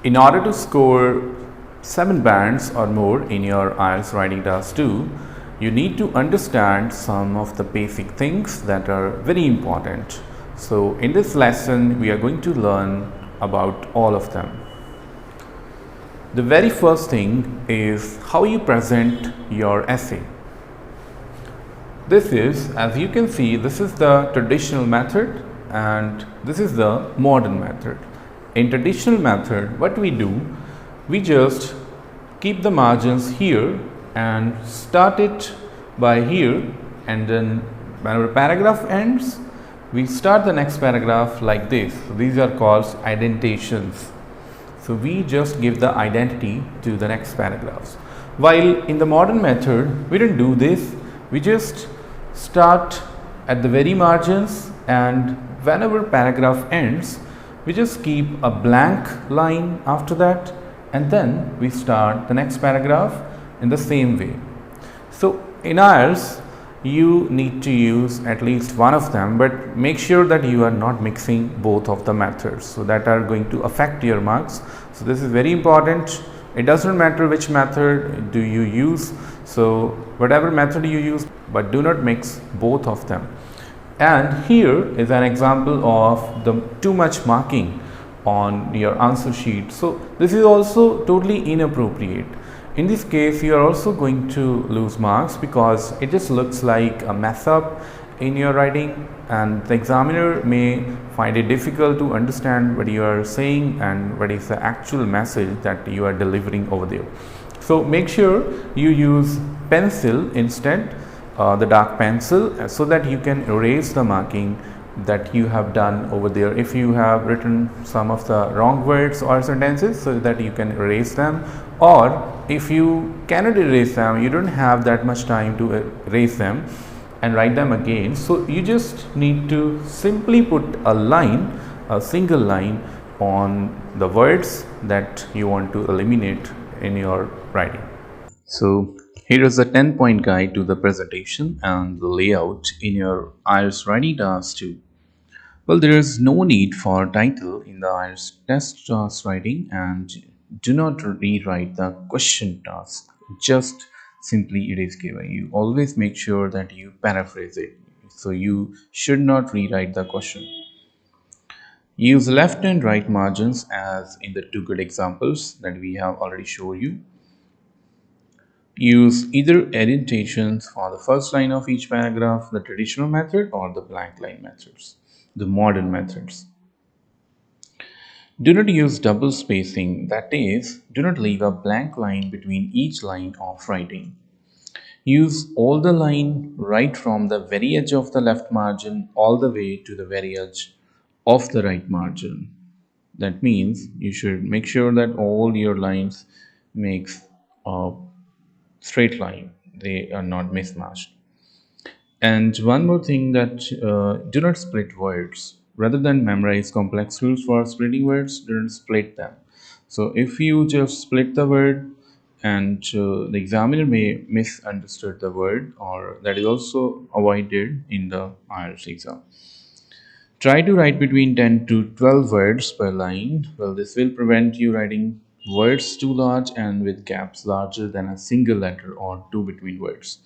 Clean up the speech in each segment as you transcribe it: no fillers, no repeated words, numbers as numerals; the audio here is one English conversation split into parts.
In order to score 7 bands or more in your IELTS writing task 2, you need to understand some of the basic things that are very important. So in this lesson, we are going to learn about all of them. The very first thing is how you present your essay. This is, as you can see, this is the traditional method and this is the modern method. In traditional method, what we do, we just keep the margins here and start it by here, and then whenever paragraph ends, we start the next paragraph like this. So these are called indentations. So we just give the identity to the next paragraphs. While in the modern method, we don't do this. We just start at the very margins, and whenever paragraph ends, we just keep a blank line after that, and then we start the next paragraph in the same way. So in IELTS, you need to use at least one of them, but make sure that you are not mixing both of the methods, so that are going to affect your marks. So this is very important. It doesn't matter which method do you use, so whatever method you use, but do not mix both of them. And here is an example of the too much marking on your answer sheet. So this is also totally inappropriate. In this case, you are also going to lose marks because it just looks like a mess up in your writing, and the examiner may find it difficult to understand what you are saying and what is the actual message that you are delivering over there. So make sure you use pencil instead, the dark pencil, so that you can erase the marking that you have done over there. If you have written some of the wrong words or sentences, so that you can erase them, or if you cannot erase them, you don't have that much time to erase them and write them again. So you just need to simply put a line, a single line on the words that you want to eliminate in your writing. So here is a 10-point guide to the presentation and the layout in your IELTS writing task 2. Well, there is no need for title in the IELTS test task writing, and do not rewrite the question task. Just simply it is given. You always make sure that you paraphrase it. So you should not rewrite the question. Use left and right margins as in the two good examples that we have already shown you. Use either indentations for the first line of each paragraph, the traditional method, or the blank line methods, the modern methods. Do not use double spacing, that is, do not leave a blank line between each line of writing. Use all the line right from the very edge of the left margin all the way to the very edge of the right margin. That means you should make sure that all your lines makes a straight line, they are not mismatched. And one more thing, that do not split words. Rather than memorize complex rules for splitting words, do not split them. So if you just split the word, and the examiner may misunderstood the word, or that is also avoided in the IELTS exam. Try to write between 10 to 12 words per line. Well, this will prevent you writing words too large and with gaps larger than a single letter or two between words.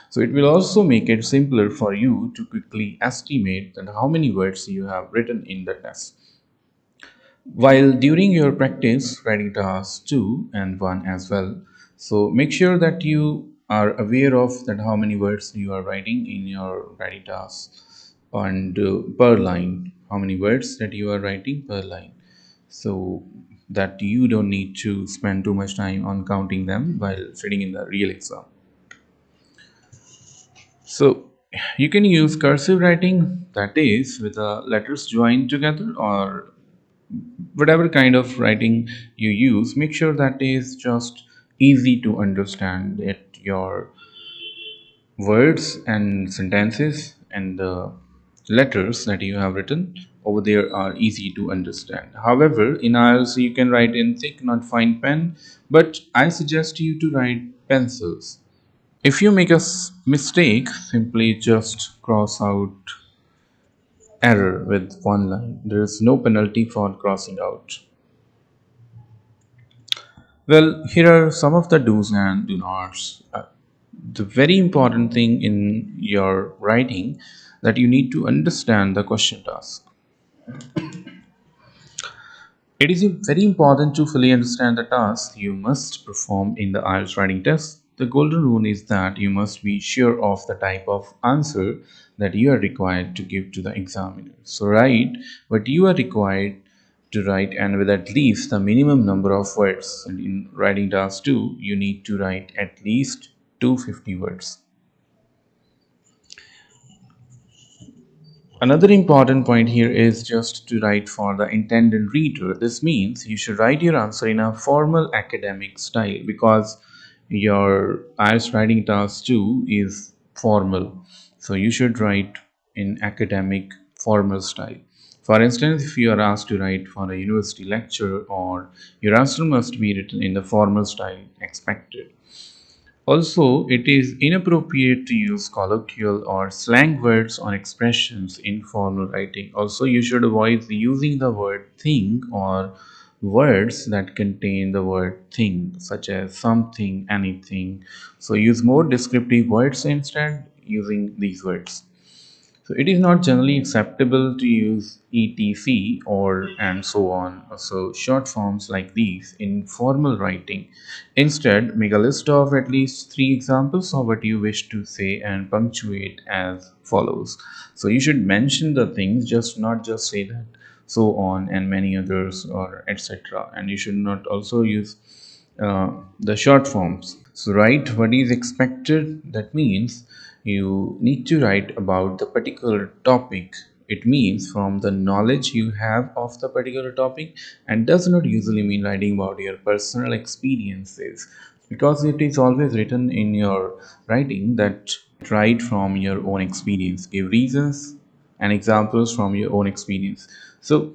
So it will also make it simpler for you to quickly estimate that how many words you have written in the test. While during your practice writing tasks 2 and 1 as well, so make sure that you are aware of that how many words you are writing in your writing tasks, and per line, how many words that you are writing per line, so that you don't need to spend too much time on counting them while sitting in the real exam. So you can use cursive writing, that is with the letters joined together, or whatever kind of writing you use. Make sure that is just easy to understand, that your words and sentences and the letters that you have written over there are easy to understand. However, in IELTS you can write in thick not fine pen, but I suggest you to write pencils. If you make a mistake, simply just cross out error with one line. There is no penalty for crossing out. Well, here are some of the do's and do nots. The very important thing in your writing that you need to understand the question task. It is very important to fully understand the task you must perform in the IELTS writing test. The golden rule is that you must be sure of the type of answer that you are required to give to the examiner. So, write what you are required to write and with at least the minimum number of words. And in writing task 2, you need to write at least 250 words. Another important point here is just to write for the intended reader. This means you should write your answer in a formal academic style because your IELTS writing task 2 is formal. So you should write in academic formal style. For instance, if you are asked to write for a university lecture, or your answer must be written in the formal style expected. Also, it is inappropriate to use colloquial or slang words or expressions in formal writing. Also, you should avoid using the word thing or words that contain the word thing, such as something, anything. So, use more descriptive words instead using these words. So it is not generally acceptable to use etc or and so on. So short forms like these in formal writing. Instead, make a list of at least three examples of what you wish to say and punctuate as follows. So you should mention the things, just not just say that so on and many others or etc. And you should not also use the short forms. So, write what is expected. That means you need to write about the particular topic. It means from the knowledge you have of the particular topic, and does not usually mean writing about your personal experiences, because it is always written in your writing that write from your own experience, give reasons and examples from your own experience. So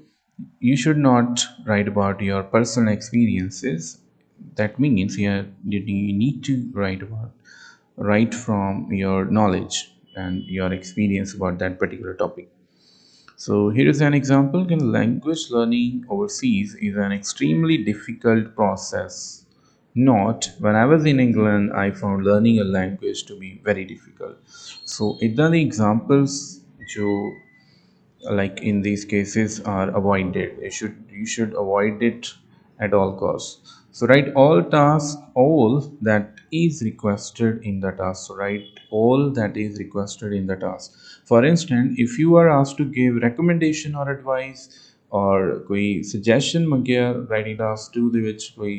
you should not write about your personal experiences. That means you need to write from your knowledge and your experience about that particular topic. So here is an example. Language learning overseas is an extremely difficult process. Not when I was in England, I found learning a language to be very difficult. So इतना the examples जो like in these cases are avoided. You should avoid it at all costs. So write all that is requested in the task. So write all that is requested in the task. For instance, if you are asked to give recommendation or advice or कोई suggestion ਮੰਗਿਆ writing task 2 ਦੇ ਵਿੱਚ ਕੋਈ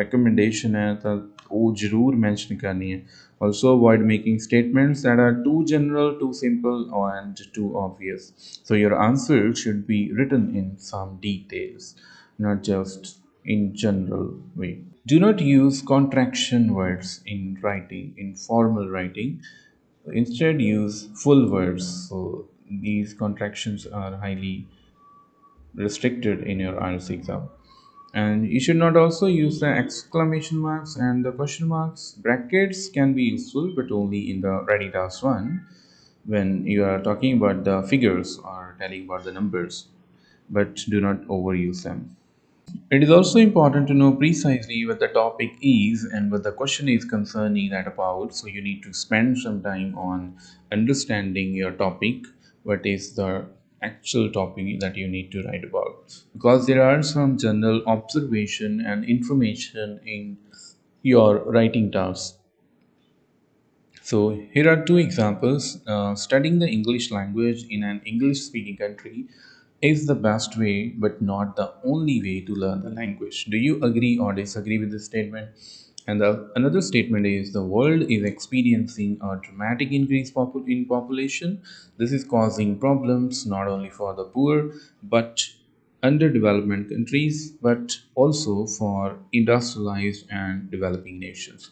recommendation ਹੈ ਤਾਂ ਉਹ ਜ਼ਰੂਰ mention ਕਰਨੀ ਹੈ. Also, avoid making statements that are too general, too simple, and too obvious. So, your answer should be written in some details, not just in general way. Do not use contraction words in writing, in formal writing. Instead, use full words. So, these contractions are highly restricted in your IELTS exam. And you should not also use the exclamation marks and the question marks. Brackets can be useful, but only in the ready task 1 when you are talking about the figures or telling about the numbers, but do not overuse them. It is also important to know precisely what the topic is and what the question is concerning that about. So you need to spend some time on understanding your topic, what is the actual topic that you need to write about. Because there are some general observation and information in your writing task. So here are two examples. Studying the English language in an English speaking country is the best way, but not the only way to learn the language. Do you agree or disagree with this statement? And another statement is the world is experiencing a dramatic increase in population. This is causing problems not only for the poor but underdevelopment countries, but also for industrialized and developing nations.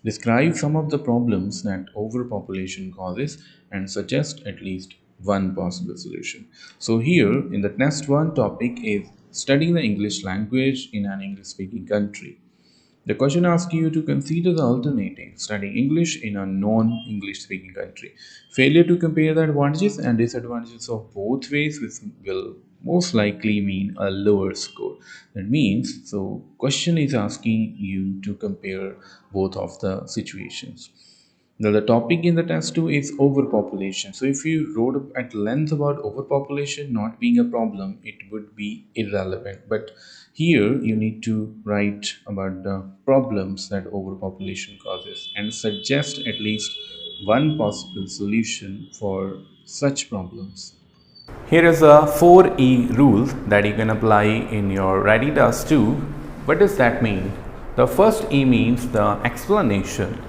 Describe some of the problems that overpopulation causes and suggest at least one possible solution. So, here in the next one topic is studying the English language in an English speaking country. The question asks you to consider the alternative studying English in a non English speaking country. Failure to compare the advantages and disadvantages of both ways will most likely mean a lower score. That means, so question is asking you to compare both of the situations. Now, the topic in the test 2 is overpopulation. So, if you wrote at length about overpopulation not being a problem, it would be irrelevant. But here you need to write about the problems that overpopulation causes and suggest at least one possible solution for such problems. Here is a 4E rule that you can apply in your writing task too. What does that mean? The first E means the explanation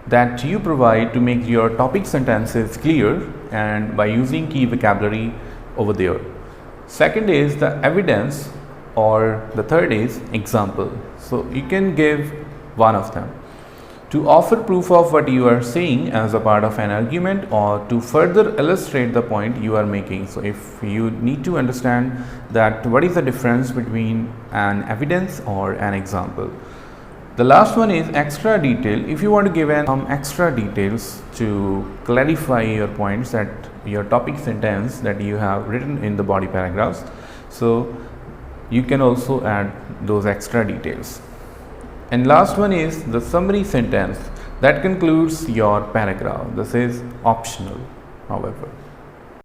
that you provide to make your topic sentences clear and by using key vocabulary over there. Second is the evidence, or the third is example. So you can give one of them to offer proof of what you are saying as a part of an argument or to further illustrate the point you are making. So if you need to understand that what is the difference between an evidence or an example. The last one is extra detail. If you want to give some extra details to clarify your points, that your topic sentence that you have written in the body paragraphs, so you can also add those extra details. And last one is the summary sentence that concludes your paragraph. This is optional, however.